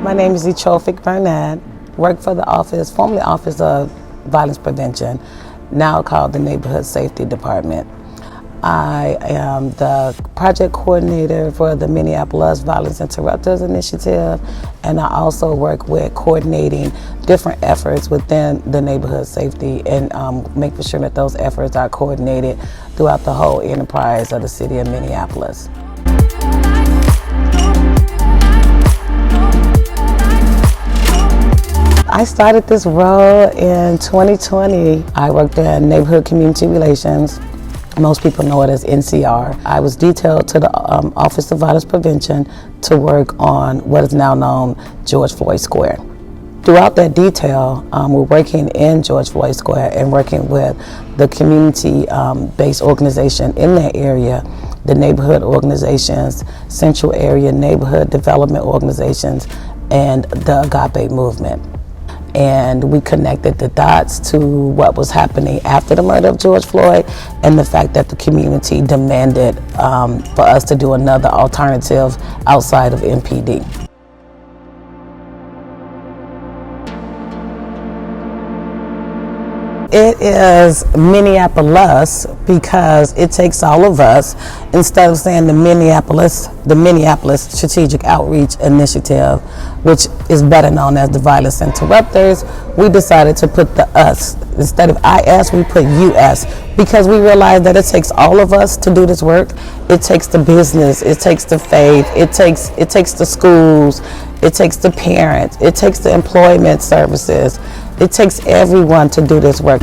My name is Ethrophic Burnett. Work for the office, formerly Office of Violence Prevention, now called the Neighborhood Safety Department. I am the project coordinator for the Minneapolis Violence Interrupters Initiative, and I also work with coordinating different efforts within the neighborhood safety and making sure that those efforts are coordinated throughout the whole enterprise of the city of Minneapolis. I started this role in 2020. I worked in neighborhood community relations. Most people know it as NCR. I was detailed to the Office of Violence Prevention to work on what is now known George Floyd Square. Throughout that we're working in George Floyd Square and working with the community-based organization in that area, the neighborhood organizations, Central Area Neighborhood Development Organizations, and the Agape Movement. And we connected the dots to what was happening after the murder of George Floyd and the fact that the community demanded for us to do another alternative outside of MPD. It is Minneapolis because it takes all of us. Instead of saying the Minneapolis Strategic Outreach Initiative, which is better known as the Violence Interrupters, we decided to put the us. Instead of IS, we put US, because we realized that it takes all of us to do this work. It takes the business, it takes the faith, it takes the schools, it takes the parents, it takes the employment services. It takes everyone to do this work.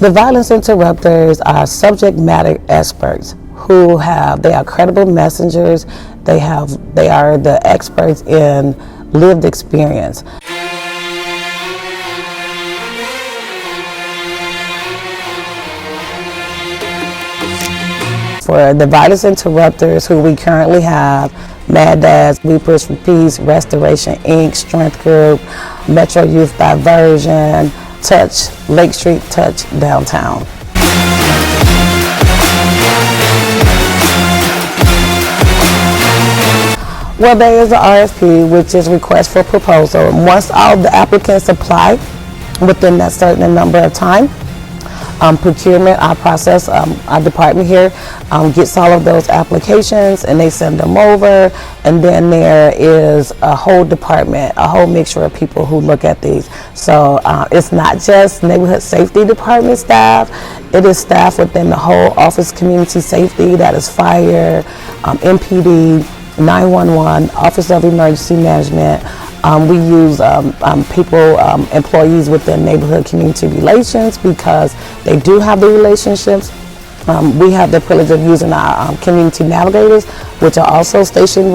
The Violence Interrupters are subject matter experts they are credible messengers. They are the experts in lived experience. For the Violence Interrupters, who we currently have, Mad Dads, We Push for Peace, Restoration Inc., Strength Group, Metro Youth Diversion, Touch, Lake Street Touch Downtown. Well, there is an RFP, which is request for proposal. Once all the applicants apply within that certain number of time, Procurement, our department here, gets all of those applications and they send them over, and then there is a whole department, a whole mixture of people who look at these. So it's not just neighborhood safety department staff, it is staff within the whole office community safety, that is fire, MPD, 911, Office of Emergency Management. We use employees within neighborhood community relations because they do have the relationships. We have the privilege of using our community navigators, which are also stationed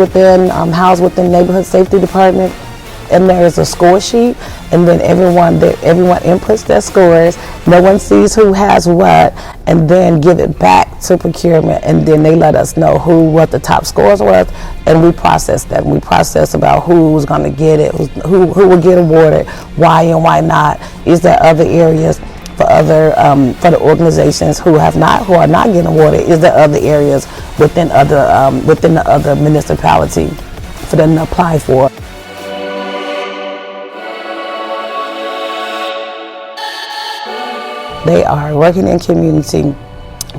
housed within neighborhood safety department. And there is a score sheet, and then everyone inputs their scores. No one sees who has what, and then give it back to procurement, and then they let us know what the top scores was, and we process them. We process about who's going to get it, who will get awarded, why and why not. Is there other areas for the organizations who are not getting awarded? Is there other areas within the other municipality for them to apply for? They are working in community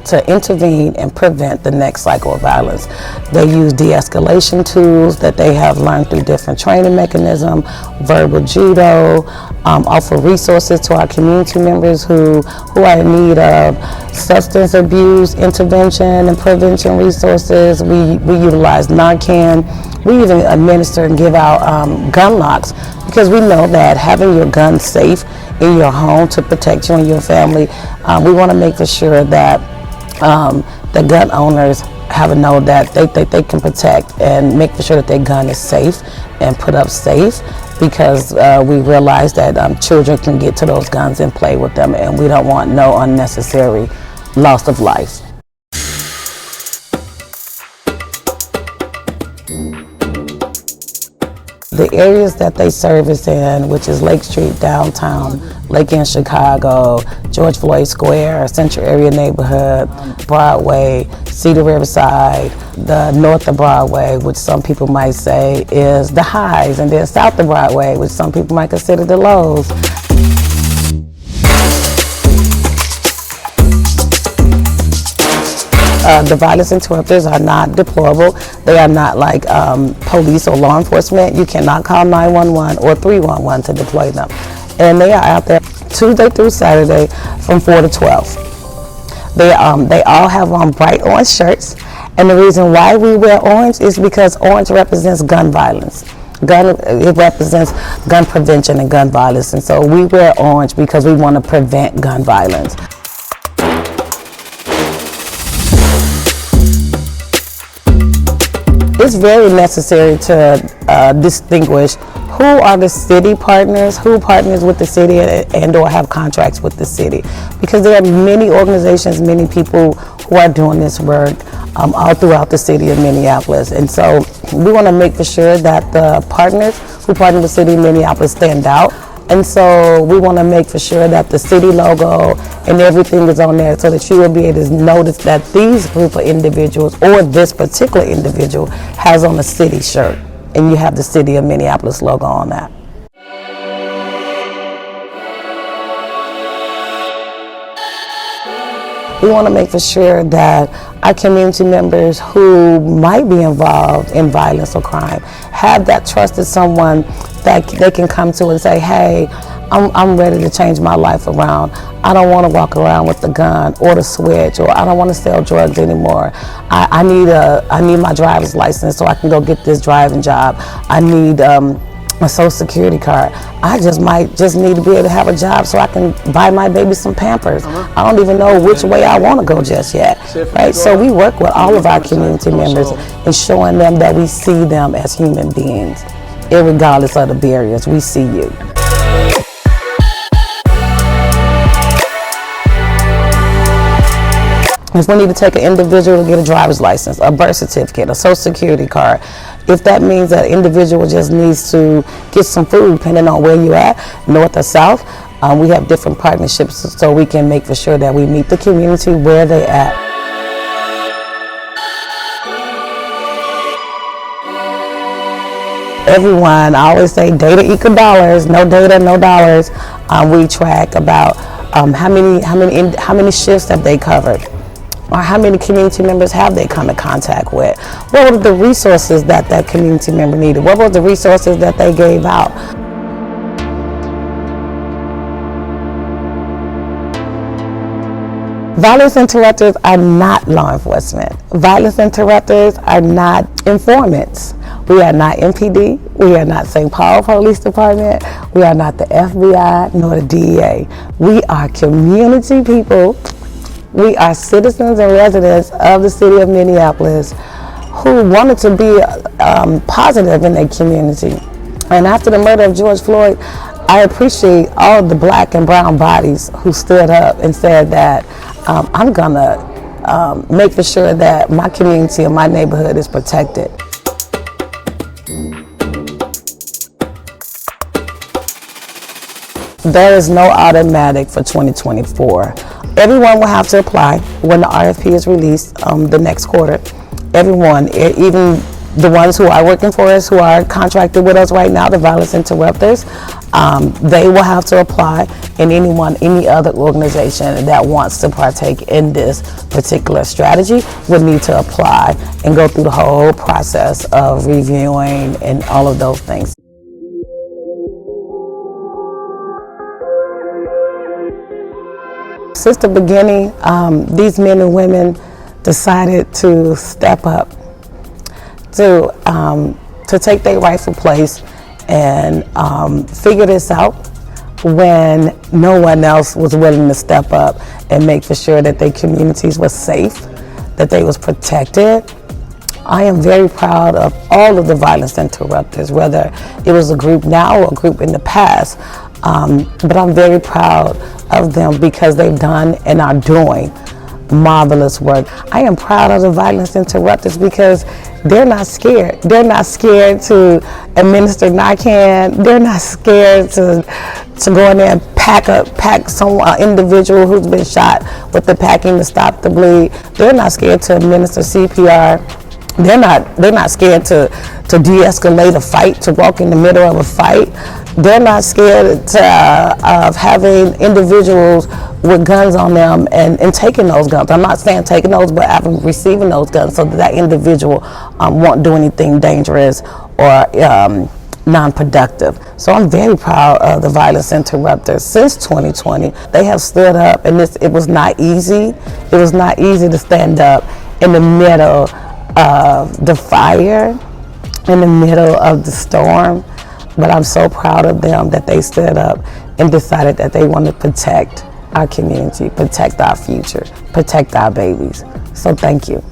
to intervene and prevent the next cycle of violence. They use de-escalation tools that they have learned through different training mechanisms, verbal judo, offer resources to our community members who are in need of substance abuse intervention and prevention resources. We utilize Narcan. We even administer and give out gun locks, because we know that having your gun safe in your home to protect you and your family, we want to make sure that the gun owners know that they can protect and make sure that their gun is safe and put up safe, because we realize that children can get to those guns and play with them, and we don't want no unnecessary loss of life. The areas that they service in, which is Lake Street, downtown, Lake in Chicago, George Floyd Square, Central Area Neighborhood, Broadway, Cedar Riverside, the north of Broadway, which some people might say is the highs, and then south of Broadway, which some people might consider the lows. The violence interrupters are not deployable. They are not like police or law enforcement. You cannot call 911 or 311 to deploy them. And they are out there Tuesday through Saturday from 4 to 12. They all have on bright orange shirts. And the reason why we wear orange is because orange represents gun violence. It represents gun prevention and gun violence. And so we wear orange because we want to prevent gun violence. It's very necessary to distinguish who are the city partners, who partners with the city and or have contracts with the city. Because there are many organizations, many people who are doing this work all throughout the city of Minneapolis. And so we want to make for sure that the partners who partner with the city of Minneapolis stand out. And so we want to make for sure that the city logo and everything is on there so that you will be able to notice that these group of individuals or this particular individual has on a city shirt and you have the city of Minneapolis logo on that. We want to make for sure that our community members who might be involved in violence or crime have that trusted someone that they can come to and say, hey, I'm ready to change my life around. I don't want to walk around with the gun or the switch, or I don't want to sell drugs anymore. I need my driver's license so I can go get this driving job. I need a social security card. I might need to be able to have a job so I can buy my baby some Pampers. I don't even know which way I want to go just yet, right? So we work with all of our community members and showing them that we see them as human beings, irregardless of the barriers. We see you. If we need to take an individual to get a driver's license, a birth certificate, a social security card, if that means that individual just needs to get some food, depending on where you're at, north or south, we have different partnerships so we can make for sure that we meet the community where they're at. Everyone, I always say data equal dollars. No data, no dollars. We track about how many shifts have they covered, or how many community members have they come in contact with? What were the resources that that community member needed? What were the resources that they gave out? Violence interrupters are not law enforcement. Violence interrupters are not informants. We are not MPD. We are not St. Paul Police Department. We are not the FBI nor the DEA. We are community people. We are citizens and residents of the city of Minneapolis who wanted to be positive in their community. And after the murder of George Floyd, I appreciate all the black and brown bodies who stood up and said that I'm gonna make for sure that my community and my neighborhood is protected. There is no automatic for 2024. Everyone will have to apply when the RFP is released the next quarter. Everyone, even the ones who are working for us, who are contracted with us right now, the violence interrupters, they will have to apply, and any other organization that wants to partake in this particular strategy would need to apply and go through the whole process of reviewing and all of those things. Since the beginning, these men and women decided to step up, to take their rightful place and figure this out when no one else was willing to step up and make for sure that their communities were safe, that they was protected. I am very proud of all of the violence interrupters, whether it was a group now or a group in the past. But I'm very proud of them because they've done and are doing marvelous work. I am proud of the violence interrupters because they're not scared. They're not scared to administer Narcan. They're not scared to go in there and pack some individual who's been shot with the packing to stop the bleed. They're not scared to administer CPR. They're not scared to de-escalate a fight, to walk in the middle of a fight. They're not scared of having individuals with guns on them and taking those guns. I'm not saying taking those, but receiving those guns so that individual won't do anything dangerous or non-productive. So I'm very proud of the violence interrupters. Since 2020, they have stood up, and it was not easy. It was not easy to stand up in the middle of the fire, in the middle of the storm. But I'm so proud of them that they stood up and decided that they want to protect our community, protect our future, protect our babies. So thank you.